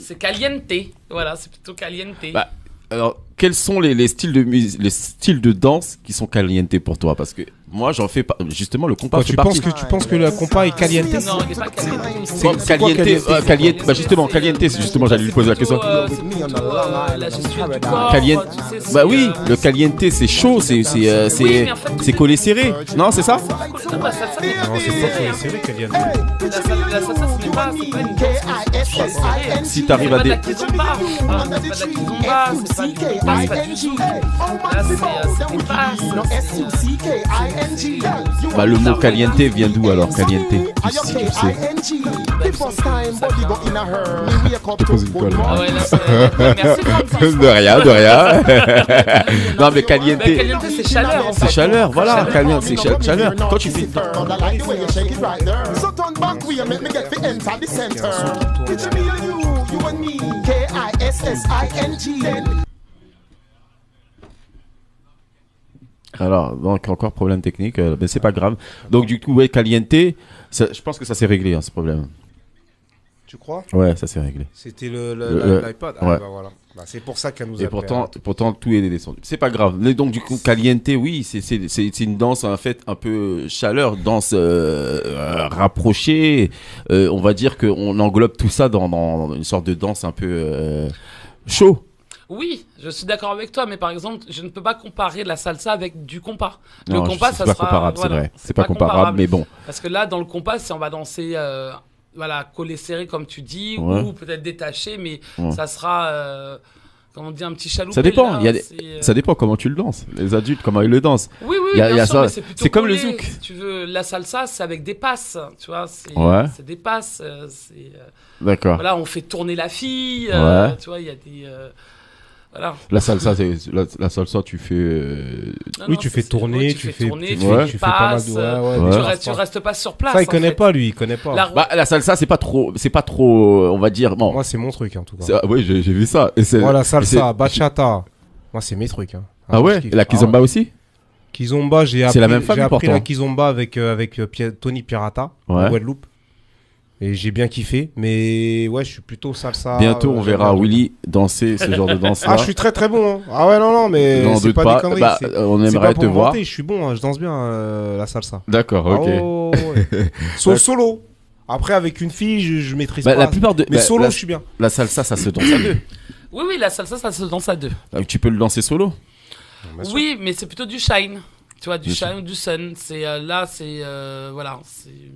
C'est caliente. Voilà, c'est plutôt caliente. Bah, alors, quels sont les styles les styles de danse qui sont caliente pour toi? Parce que moi, j'en fais pas. Justement, le compas fait partie. Tu penses que la compas est caliente? Non, il n'est pas caliente. C'est caliente. Bah justement, caliente, c'est justement, j'allais lui poser la question. C'est plutôt la gestuelle du corps. Caliente. Tu sais, Bah oui, le caliente, c'est chaud, c'est collé serré. Non, c'est ça? Non, la salsa, Non, c'est pas collé serré, caliente. la salsa, ce n'est pas une danse. Si t'arrives à des. C'est pas de la kizomba, c'est pas du compas, c'est pas du zouk. Là, c'est des passes. Bah le mot caliente vient d'où alors? Caliente, si tu le sais. Je te pose une colle. Ah ouais, là, merci Francis. De rien. Non mais caliente. Bah, caliente, c'est chaleur. En fait. C'est chaleur, voilà, caliente, c'est chaleur. Quand tu fais. Alors, donc encore problème technique, mais c'est pas grave. Donc du coup, ouais, caliente, je pense que ça s'est réglé, hein, ce problème. Tu crois? Ouais, ça s'est réglé. C'était l'iPad. Ah, ouais. bah voilà. Bah, c'est pour ça qu'elle nous a Et pourtant, tout est descendu. C'est pas grave. Mais donc du coup, caliente, oui, c'est une danse en fait un peu chaleur, danse rapprochée. On va dire qu'on englobe tout ça dans une sorte de danse un peu chaud. Oui, je suis d'accord avec toi, mais par exemple, je ne peux pas comparer la salsa avec du compas. Le Non, compas, c'est ça pas sera. comparable, Voilà, c'est vrai. C'est pas comparable, mais bon. Parce que là, dans le compas, si on va danser, voilà, collé serré, comme tu dis, Ouais. ou peut-être détaché, mais Ouais. ça sera. Comment dire, un petit chaloupé. Ça dépend. Là, Il y a des- c'est, Ça dépend comment tu le danses. Les adultes, comment ils le dansent. Oui, Il y a bien ça. sûr, mais c'est plutôt C'est comme le collé. zouk. Si tu veux, la salsa, c'est avec des passes, tu vois. Ouais. C'est des passes. D'accord. Voilà, on fait tourner la fille. Ouais. Tu vois, il y a des. Voilà. La salsa, la salsa, tu fais. Non, Oui, non, tu fais c'est- tourner, ouais, tu fais tourner, ouais. tu fais pas mal passes, de. Ouais. tu restes pas sur place. Ça, il en connaît fait. pas, lui, il connaît pas. La- Bah, la salsa, c'est pas trop, on va dire. Bon. Moi, c'est mon truc, en tout cas. Oui, j'ai vu ça. Et c'est- Moi, la et salsa, c'est- bachata. Moi, c'est mes trucs. Hein. Ah ouais. je kiffe. Et la kizomba Ah ouais. aussi. Kizomba, j'ai appris, C'est la même famille, j'ai appris pourtant. la kizomba avec Tony Pirata, Ouais. en Guadeloupe. Et j'ai bien kiffé. Mais ouais, je suis plutôt salsa. Bientôt, on verra j'aime bien. Willy danser ce genre de danse-là. Ah, je suis très très bon. Hein. Ah ouais, non, mais J'en c'est doute pas pas. des conneries. Bah, c'est- on c'est aimerait pas te pour me voir. vanter, je suis bon, hein, je danse bien la salsa. D'accord, ok. Oh, ouais. Solo. Après, avec une fille, je maîtrise Bah, pas. la plupart de. Mais bah, solo, la, je suis bien. la salsa, ça se danse à deux. Oui, la salsa, ça se danse à deux. Tu peux le danser solo. Bien sûr. Oui, mais c'est plutôt du shine. Tu vois, du Du shine ou du sun. C'est là, c'est voilà,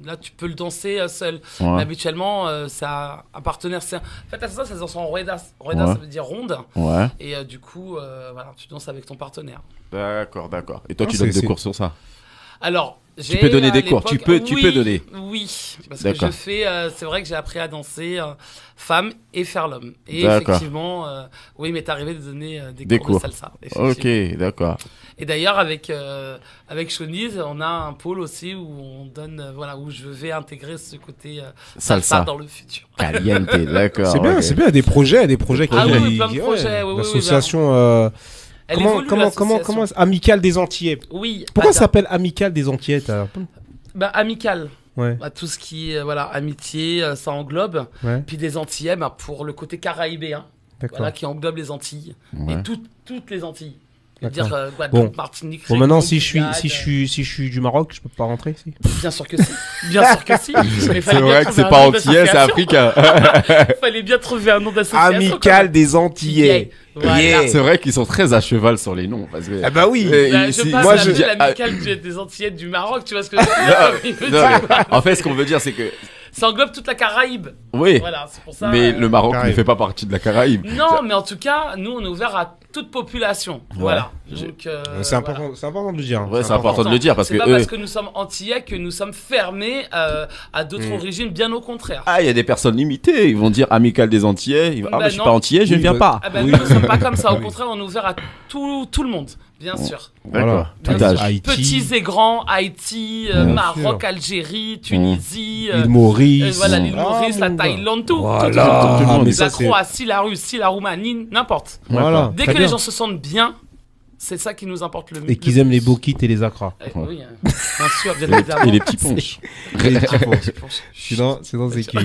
là tu peux le danser seul. Ouais. Mais habituellement, ça un partenaire. En fait, la salsa, ça se danse en ruedas. Ruedas, Ouais. ça veut dire ronde. Ouais. Et du coup, voilà, tu danses avec ton partenaire. D'accord. Et toi, Ah, tu donnes c'est- des cours sur ça. Alors, j'ai peux donner à des cours, tu peux oui, donner. Oui, parce que D'accord. je fais, c'est vrai que j'ai appris à danser femme et faire l'homme. Et D'accord. effectivement, oui, il m'est arrivé de donner des Des cours de cours. salsa. effectivement. Ok, d'accord. Et d'ailleurs, avec Shoniz, on a un pôle aussi où on donne, voilà, où je vais intégrer ce côté salsa Salsa. dans le futur. Caliente, d'accord. C'est bien, ok. c'est bien. Des projets qui. Ah oui, plein de projets, oui, oui, L'association. Elle Comment, évolue, comment, l'association. Amicale des Antillais. Oui. Pourquoi ça attends. s'appelle Amicale des Antillais t'as- Bah, amical. Ouais. Bah, tout ce qui est, voilà, amitié, ça englobe. Ouais. Puis des Antillais, bah, pour le côté caraïbéen. D'accord. Voilà, qui englobe les Antilles. Ouais. Et toutes les Antilles. Je veux D'accord. dire Guadeloupe, Bon. Martinique, Bon, maintenant, Réunion, si je suis du Maroc, je peux pas rentrer ici. Bien sûr que si. Bien sûr que si. Mais C'est fallait bien vrai que trouver c'est un pas nom antillais, c'est d'association. africain. Fallait bien trouver un nom d'association. Amicale des Antillais. Voilà. Yeah. C'est vrai qu'ils sont très à cheval sur les noms. Parce que, Ah bah oui. Bah, ici- je passe moi, à je- l'amicale des Antillais du Maroc, tu vois ce que je veux dire. Non, mais en fait, ce qu'on veut dire, c'est que. Ça englobe toute la Caraïbe. Oui, Voilà, c'est pour ça. mais le Maroc ne Caraïbes. fait pas partie de la Caraïbe. Non, mais en tout cas, nous, on est ouvert à toute population. Voilà. Donc, C'est important, c'est important de le dire. hein. Ouais, c'est important de le dire parce que c'est pas eux- parce que nous sommes antillais que nous sommes fermés à d'autres origines, bien au contraire. Ah, il y a des personnes limitées. Ils vont dire amical des Antillais. Ils vont, ah, Bah mais je suis non. pas antillais, je ne Oui, viens bah- pas. Ah bah nous ne sommes pas comme ça, au contraire on est ouvert à tout le monde, bien sûr. D'accord. Bien Tout sûr. âge. Haïti. Petits et grands, Haïti, Bien Maroc, sûr. Algérie, Tunisie, L'île Maurice. voilà l'île Ah, Maurice, la mon gars. Thaïlande, tout. Voilà. Tout. Mais La ça, c'est- Croatie, la Russie, la Roumanie, n'importe. Voilà. Dès très que bien. les gens se sentent bien, C'est ça qui nous importe le mieux. Et qu'ils aiment les beaux kits et les acras. Oui, bien sûr, bien évidemment. Et les petits punch. Les petits punch. Sinon, c'est qui.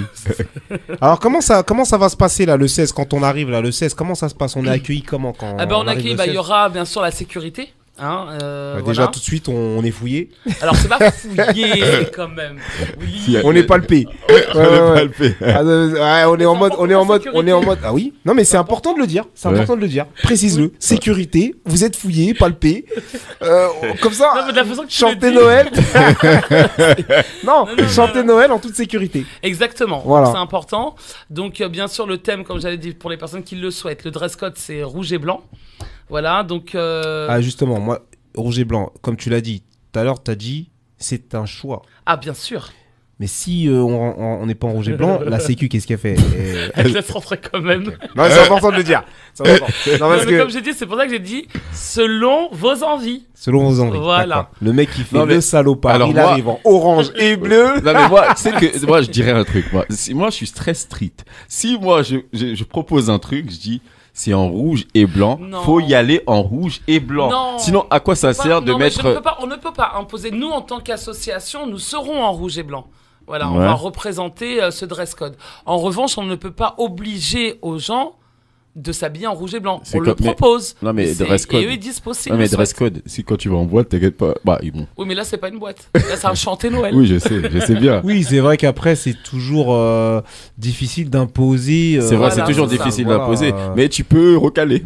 Alors, comment ça va se passer là, le 16, quand on arrive là, le 16, comment ça se passe? On est accueilli comment quand on arrive accueille, le 16? Il y aura bien sûr la sécurité. Hein, déjà voilà. tout de suite on est fouillé. Alors c'est pas fouillé quand même. Oui. On est palpé. On est en mode. Ah oui. Non mais c'est important de le dire. C'est important de le dire. Précise-le. Sécurité. Vous êtes fouillé, palpé. Comme ça. Non, mais de la façon que tu chanter le dis. Noël. non, chanter Noël en toute sécurité. Exactement. Voilà. C'est important. Donc bien sûr le thème, comme j'avais dit, pour les personnes qui le souhaitent, le dress code c'est rouge et blanc. Voilà, donc... Ah justement, moi, rouge et blanc, comme tu l'as dit, tout à l'heure, tu as dit, c'est un choix. Ah, bien sûr. Mais si on n'est pas en rouge et blanc, la Sécu, qu'est-ce qu'elle fait? Elle laisse rentrer quand même. Non, c'est important de le dire. C'est important. Non, parce que... Comme j'ai dit, c'est pour ça que j'ai dit, selon vos envies. Selon vos envies. Voilà. D'accord. Le mec qui fait Non, mais... le salopard, alors, il arrive en orange et bleu. Non mais moi, tu sais que moi je dirais un truc. Moi je suis très strict. Si moi je propose un truc, je dis c'est en rouge et blanc. Non. Faut y aller en rouge et blanc. Non. Sinon, à quoi ça sert de mettre... On ne peut pas imposer. Nous, en tant qu'association, nous serons en rouge et blanc. Voilà, on Ouais. va représenter ce dress code. En revanche, on ne peut pas obliger aux gens de s'habiller en rouge et blanc. C'est On le comme- mais- propose. Non, mais C'est- dress code. Et eux, ils disent possible. Non mais dress code, si quand tu vas en boîte, t'inquiète pas. Bah, bon. Oui, mais là, c'est pas une boîte. Là, c'est un chanté Noël. Oui, je sais bien. Oui, c'est vrai qu'après, c'est toujours difficile d'imposer. C'est vrai, voilà, c'est toujours c'est ça. difficile Voilà. d'imposer. Mais tu peux recaler.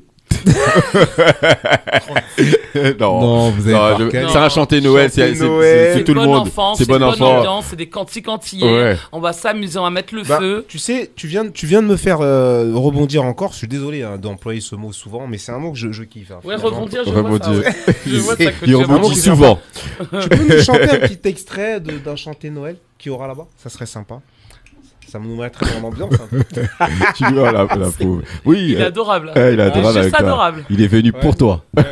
non. Non, vous avez pas je- recalé. c'est un chanté Noël, Chanter c'est Noël. c'est tout le bon monde. enfant, C'est bon bonne enfant. ambiance, c'est des cantiques entiers. Ouais. On va s'amuser, on va mettre le Bah, feu. tu sais, tu viens de me faire rebondir encore. Je suis désolé d'employer ce mot souvent, mais c'est un mot que je kiffe. Hein, Ouais, finalement. rebondir, je vois ça. Rebondir. Ouais. Je vois ça que Il tu as rebondit vraiment- souvent. Tu peux nous chanter un petit extrait d'un chanté Noël qu'il y aura là-bas? Ça serait sympa. Ça nous mettrait en ambiance. Un peu. Tu vois la pauvre. Oui, Il est adorable. il est adorable avec Juste toi. adorable. Il est venu pour toi. Ah,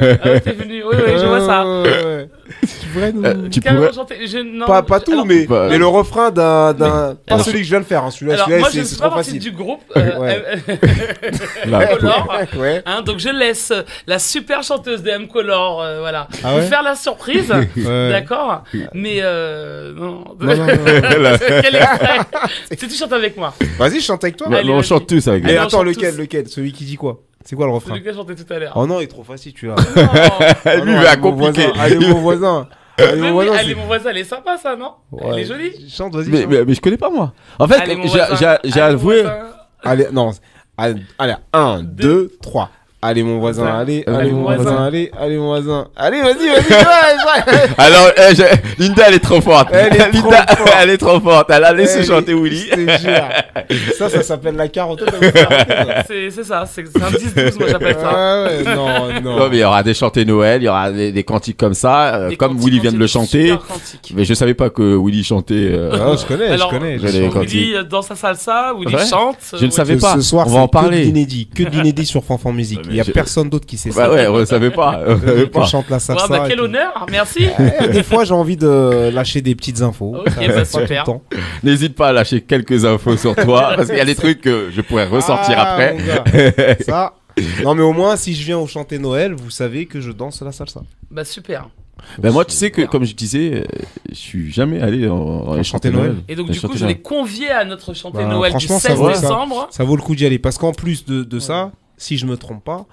t'es venu. Oui, oui, je vois ça. Ouais. Tu pourrais nous... Tu Carrément pourrais... chanter. Non, Pas tout, alors- mais, Bah, mais le refrain d'un... Pas alors- celui que je viens de faire. Hein. Celui-là, Alors, moi, je c'est ne suis c'est pas trop partie facile. du groupe. Ouais. La pauvre. Color. Ouais. Hein, donc je laisse la super chanteuse de M Color, voilà, Ah ouais vous faire la surprise, Ouais. d'accord. Mais non. Non, non, non. Quel extrait Si tu chantes avec moi. Vas-y, chante avec toi. Mais Allez, on vas-y. chante tous avec Mais Allez, on attends, chante lequel Celui qui dit quoi? C'est quoi le refrain? Celui que j'ai chanté tout à l'heure. Oh non, il est trop facile, tu vois. Non. Oh Lui, non, il va allez, mon compliquer. voisin. Allez, mon voisin. Allez, Mais mon oui, voisin. allez, mon voisin, elle est sympa, ça, non? Elle est jolie. Chante, vas-y. Mais, chante. mais je connais pas moi. En fait, Allez, mon j'ai voisin. j'ai Allez, mon avoué. voisin. Allez, non. Allez, 1, 2, 3. Allez, mon voisin, allez, allez, mon voisin, allez, allez, mon voisin. Allez, vas-y. Alors, Linda, elle est trop forte. Elle est trop Linda, forte. elle est trop forte. Elle a laissé Elle chanter est- Willy. Je te jure. Ça s'appelle la carotte. C'est ça, c'est un 10-12, moi j'appelle ça. Ouais, non. Non, mais il y aura des chantés Noël, il y aura des cantiques comme ça, Des comme cantiques, Willy vient de le cantiques, chanter. super cantiques. Mais je savais pas que Willy chantait. Non, je connais, Alors, je connais. je l'ai quand Willy dans sa salsa, Willy Ouais. chante. Je ne savais Ce- pas. Ce soir, On va en c'est que de parler. l'inédit, que de l'inédit sur Fanfan Musique. Ouais, Il y a mais personne d'autre qui sait Bah ça. ouais, on savait pas. On savait On pas. chante la Ouais, salsa. bah, et quel tout. honneur, merci. Des fois, j'ai envie de lâcher des petites infos. Ok, bah, Pas super. tout le temps. N'hésite pas à lâcher quelques infos sur toi, parce qu'il y a des trucs que je pourrais ressortir Ah, après. mon gars. Ça. Non, mais au moins, si je viens au chanter Noël, vous savez que je danse la salsa. Bah super. Ben moi, tu sais que, Super. comme je disais, je suis jamais allé dans les chanter chantés Noël. Et donc Les du coup, chantés je Noël. l'ai convié à notre chanté Bah, Noël du franchement, ça 16 vaut ça. décembre. Ça vaut le coup d'y aller. Parce qu'en plus de ça, si je me trompe pas,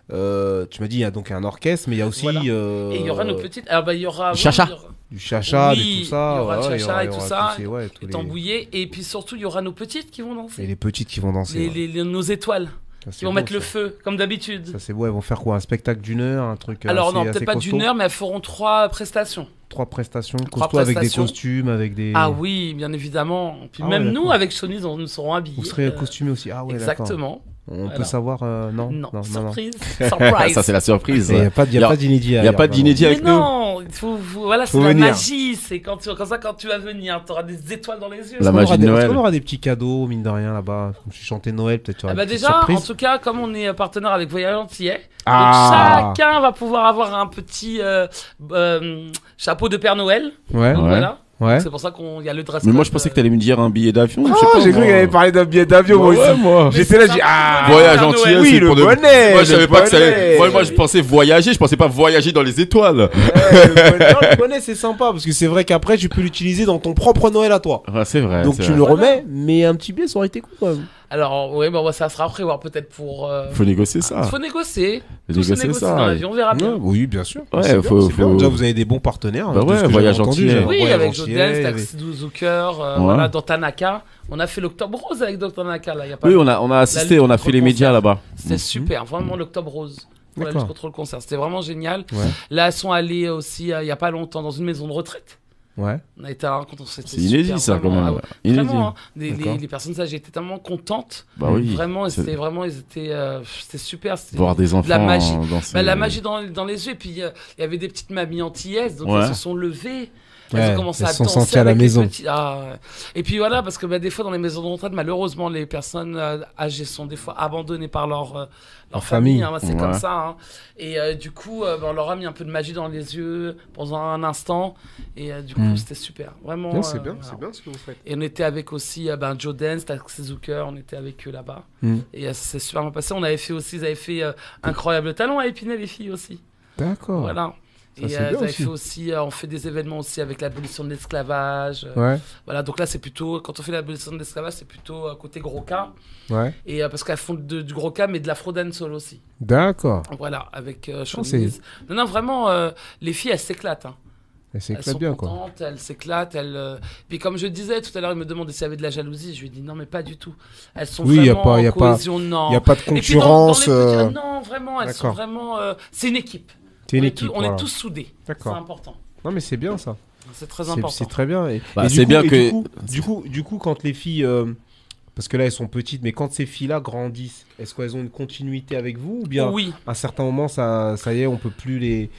tu m'as dit, il y a donc un orchestre, mais il y a aussi Voilà. Et il y aura nos petites. Alors bah il y aura. Chacha. il y aura du chacha, Oui, et tout ça. il y aura ouais, chacha et il y tout aura ça, tous ces- ouais, tous les les- tambouillés. Et puis surtout, il y aura nos petites qui vont Et danser. les petites qui vont danser. ouais. Nos étoiles Ça, c'est qui vont beau, mettre le ça. feu, comme d'habitude. Ça, c'est beau. Elles vont faire quoi? Un spectacle d'une heure, un truc Alors assez, non, assez peut-être pas costaud d'une heure, mais elles feront 3 prestations. 3 prestations Trois costauds avec des prestations. costumes, avec des... Ah oui, bien évidemment. Puis Ah même ouais, nous, d'accord. avec Shoniz, nous serons habillés. Vous serez costumés aussi. Ah ouais, d'accord. Exactement. On peut Voilà. savoir... non, Non, surprise. Surprise. Ça, c'est la surprise. Il n'y a pas d'inédit. Il n'y a pas d'inédit Mais avec nous. non, voilà, Faut c'est la venir. magie. C'est quand tu vas venir, tu auras des étoiles dans les yeux. La magie de Noël. On aura des petits cadeaux, mine de rien, là-bas. Comme je chantais Noël, peut-être tu auras Ah bah une petite déjà, surprise. en tout cas, comme on est partenaire avec Voyage Antillais, Ah. donc chacun va pouvoir avoir un petit chapeau de Père Noël. Ouais. Ouais. Voilà. Ouais. C'est pour ça qu'il y a le dress Mais moi, code, je pensais que t'allais me dire un billet d'avion. je sais Oh, pas, j'ai cru moi. qu'il avait parlé d'un billet d'avion, moi Ouais, aussi. moi. J'étais là, j'ai dit, Voyage Noël. entier, oui, c'est le pour bonnet. Moi, je savais le pas que ça allait. bonnet. Moi, je pensais voyager. Je pensais pas voyager dans les étoiles. Ouais, le bonnet, c'est sympa parce que c'est vrai qu'après, tu peux l'utiliser dans ton propre Noël à toi. Ouais, c'est vrai. Donc c'est tu vrai. le remets, mais un petit billet, ça aurait été cool quand même. Alors, oui, bon, ça sera à prévoir peut-être pour. Faut négocier ça. Faut négocier. Faut Tout se négocier négocie ça, dans ouais. l'avion, on verra bien. Oui, bien sûr. Ouais, C'est bien, faut- c'est bien. faut- Déjà, vous avez des bons partenaires. Bah de ce ouais, que j'avais voyage entendu, entier. j'avais- Oui, voyage avec entier, Jodens, il y Taxi avait- Zucker, Ouais. voilà, dans Tanaka. On a fait l'Octobre Rose avec Dr Tanaka, là. Y a pas Oui, on a assisté, lutte on a contre fait les le médias cancer. là-bas. C'était super, vraiment l'Octobre Rose. Pour la lutte D'accord. contre le cancer. C'était vraiment génial. Ouais. Là, elles sont allées aussi, il y a pas longtemps, dans une maison de retraite. Ouais. On a été à la rencontre, c'était C'est inédit super, ça quand vraiment, même. ah ouais. Inédit. Vraiment, hein, D'accord. les personnes âgées étaient tellement contentes. Bah oui. Vraiment, C'est- c'était super. C'était Voir des enfants de la magie. danser. Bah, la magie dans les yeux. Et puis, il y avait des petites mamies antillaises, donc Ouais. elles se sont levées. Ouais, Elles ont commencé elles à se sont danser senties à la avec les maison. petits. Ah, ouais. Et puis voilà, parce que bah, des fois dans les maisons de retraite, malheureusement, les personnes âgées sont des fois abandonnées par leur famille. Hein, c'est Ouais. comme ça. Hein. Et du coup, bah, on leur a mis un peu de magie dans les yeux pendant un instant. Et du coup, c'était super. Vraiment. Non, c'est bien, voilà. c'est bien ce que vous faites. Et on était avec aussi Joe Dance, Taxi Zucker, on était avec eux là-bas. Mm. Et ça s'est super bien passé. On avait fait aussi, ils avaient fait Incroyable Talent à Épinay, les filles aussi. D'accord. Voilà. Ça, Et c'est ils bien avaient aussi. fait aussi, on fait des événements aussi avec l'abolition de l'esclavage. Ouais, Voilà, donc là, c'est plutôt, quand on fait l'abolition de l'esclavage, c'est plutôt côté gros cas. ouais. Et parce qu'elles font du gros cas, mais de la fraude dancehall aussi. D'accord. Voilà, avec c'est- Showbiz. Non, vraiment, les filles, elles s'éclatent. Hein. Elle Elles s'éclate sont bien, quoi. contentes, elles s'éclatent. Puis comme je disais tout à l'heure, il me demandait s'il y avait de la jalousie. Je lui ai dit non, mais pas du tout. Elles sont Oui, y a vraiment pas- y a en pas- cohésion, non. Il n'y a pas de Et puis concurrence. dans les petits- Non, vraiment, elles sont D'accord. vraiment... c'est une équipe. C'est une On est équipe. tous- on est voilà. tous soudés. C'est D'accord. important. Non, mais c'est bien ça. C'est très C'est important. c'est très bien. Et, Bah, et du c'est coup- bien et que- du coup, quand les filles, parce que là elles sont petites, mais quand ces filles-là grandissent, est-ce qu'elles ont une continuité avec vous ou bien Oui. à un certain moment, ça y est, on peut plus les,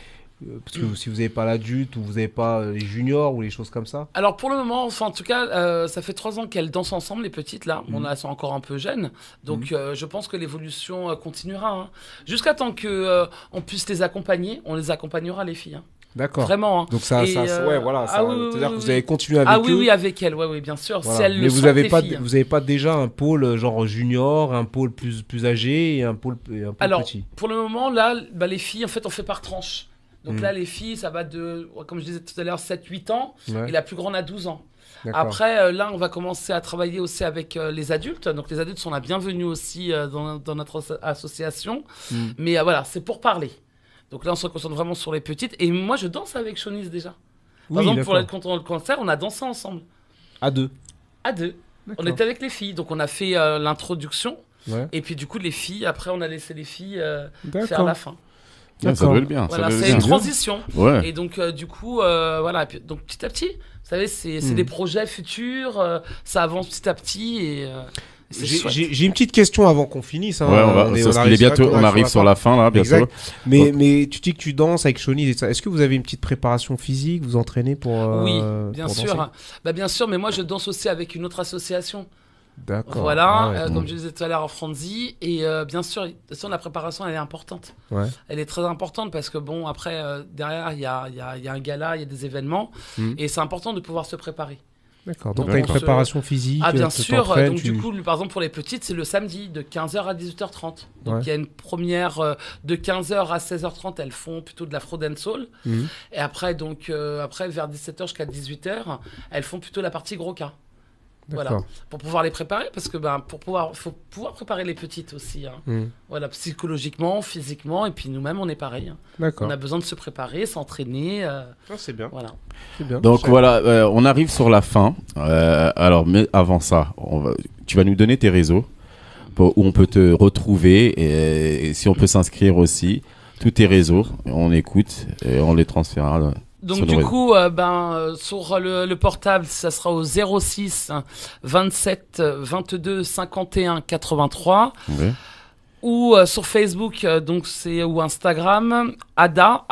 parce que si vous n'avez pas l'adulte ou vous n'avez pas les juniors ou les choses comme ça. Alors pour le moment, enfin en tout cas, ça fait 3 ans qu'elles dansent ensemble, les petites là. Bon, là, elles sont encore un peu jeunes, donc je pense que l'évolution continuera. Hein. Jusqu'à temps que on puisse les accompagner, on les accompagnera les filles. Hein. D'accord. Vraiment. Hein. Donc ça, Et, ouais, voilà. ah oui, oui, C'est-à-dire oui, que vous oui. avez continué avec Ah oui, eux. oui, avec elles, oui, bien sûr. Voilà. Si elles Mais le vous sont, n'avez les pas, filles. vous avez pas déjà un pôle genre junior, un pôle plus âgé et un pôle Alors, petit. pour le moment, là, bah, les filles, en fait, on fait par tranche. Donc là, les filles, ça va de, comme je disais tout à l'heure, 7-8 ans, Ouais. et la plus grande à 12 ans. D'accord. Après, là, on va commencer à travailler aussi avec les adultes. Donc, les adultes sont la bienvenue aussi dans notre association. Mais voilà, c'est pour parler. Donc là, on se concentre vraiment sur les petites. Et moi, je danse avec Shawnice déjà. Par Oui, exemple, pour d'accord. être contre le cancer, on a dansé ensemble. À deux. À deux. D'accord. On était avec les filles. Donc, on a fait l'introduction. Ouais. Et puis, du coup, les filles, après, on a laissé les filles faire D'accord. la fin. Ah, ça D'accord. doit être bien. Voilà, ça doit c'est être une bien. transition. Ouais. Et donc, du coup, voilà. Et puis, donc, petit à petit, vous savez, c'est des projets futurs. Ça avance petit à petit. Et c'est chouette. J'ai une petite question avant qu'on finisse. Hein. Ouais, parce qu'il est bientôt, on arrive sur la fin là, bientôt. Exact. Mais tu dis que tu danses avec Shawnice et ça. Est-ce que vous avez une petite préparation physique? Vous entraînez pour Oui, bien pour sûr. danser Bah, bien sûr, mais moi, je danse aussi avec une autre association. D'accord. Voilà, Ah ouais. comme je disais tout à l'heure, Franzi. Et bien sûr, la préparation, elle est importante. Ouais. Elle est très importante parce que, bon, après, derrière, il y a un gala, il y a des événements. Et c'est important de pouvoir se préparer. D'accord. Donc, Donc, tu as une on se- préparation physique. Ah, bien tu sûr. t'entraînes, Donc, du coup, par exemple, pour les petites, c'est le samedi de 15h à 18h30. Donc, Ouais. il y a une première de 15h à 16h30. Elles font plutôt de la fraude and soul. Mhm. Et après, donc, après, vers 17h jusqu'à 18h, elles font plutôt la partie gros cas. Voilà, D'accord. pour pouvoir les préparer, parce que faut pouvoir préparer les petites aussi. Hein. Mhm. Voilà, psychologiquement, physiquement, et puis nous-mêmes, on est pareil. Hein. D'accord. On a besoin de se préparer, s'entraîner. C'est bien. Voilà. C'est bien. Donc voilà, on arrive sur la fin. Alors, mais avant ça, tu vas nous donner tes réseaux où on peut te retrouver et si on peut s'inscrire aussi. Tous tes réseaux, on écoute et on les transférera. Donc sur du nos coup, sur le portable, ça sera au 06 27 22 51 83 réseaux. Ouais. ou sur Facebook, donc c'est ou Instagram, ADA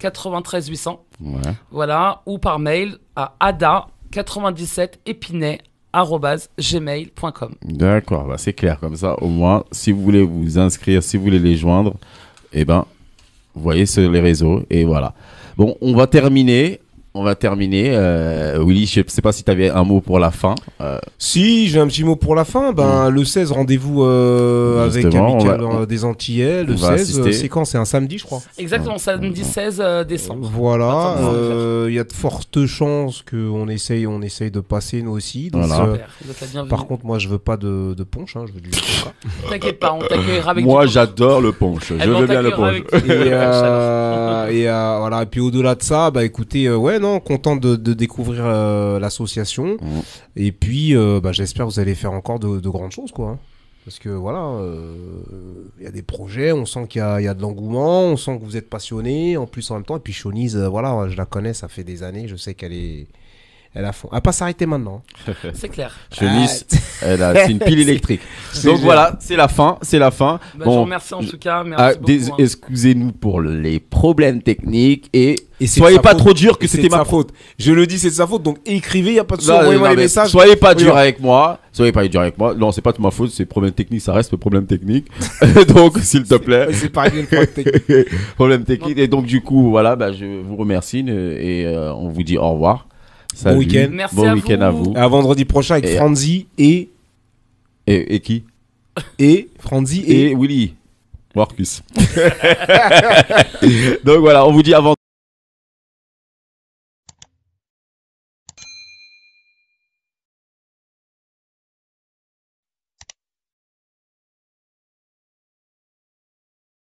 93 800, Ouais. voilà, ou par mail à ada97épinay@gmail.com. D'accord, bah c'est clair comme ça. Au moins, si vous voulez vous inscrire, si vous voulez les joindre, eh ben, vous voyez sur les réseaux et voilà. Bon, on va terminer On va terminer. Willy, je sais pas si tu avais un mot pour la fin. Si, j'ai un petit mot pour la fin. Ben, le 16, rendez-vous avec Justement, Amical des Antillais. Le 16, c'est quand? C'est un samedi, je crois. Exactement, samedi 16 décembre. Voilà. Il y a de fortes chances qu'on essaye de passer, nous aussi. Donc, Voilà. Vous êtes la bienvenue. par contre, moi, je veux pas de punch. Je veux du coca. T'inquiète pas, on t'accueillera avec Moi, du j'adore le punch. Je veux bien le punch. Voilà. Et puis au-delà de ça, bah écoutez, content de découvrir l'association. Et puis, j'espère que vous allez faire encore de grandes choses, quoi. Hein. Parce que voilà, il y a des projets, on sent qu'il y a de l'engouement, on sent que vous êtes passionné. En plus, en même temps, et puis Shoniz, voilà, je la connais, ça fait des années, je sais qu'elle est. Elle a fond. Elle va pas s'arrêter maintenant. C'est clair. Chemise, c'est une pile électrique. Donc voilà, c'est la fin. Bah, je vous remercie en tout cas. Merci beaucoup. Excusez-nous pour les problèmes techniques et c'est soyez pas faute. trop dur que C'est c'était de sa ma faute. Je le dis, c'est de sa faute. Donc écrivez, il n'y a pas de souci. Non, Envoyez-moi non, les mais messages. Soyez pas dur avec moi. Non, c'est pas de ma faute. C'est problème technique. Ça reste le problème technique. Donc, s'il te plaît. C'est pas réglé le problème technique. Problème technique. Et donc, du coup, voilà, je vous remercie et on vous dit au revoir. Salut. Bon week-end. Merci bon à week-end vous. à vous. À vendredi prochain avec Franzi et qui Franzi et Willy. Marcus. Donc voilà, on vous dit avant.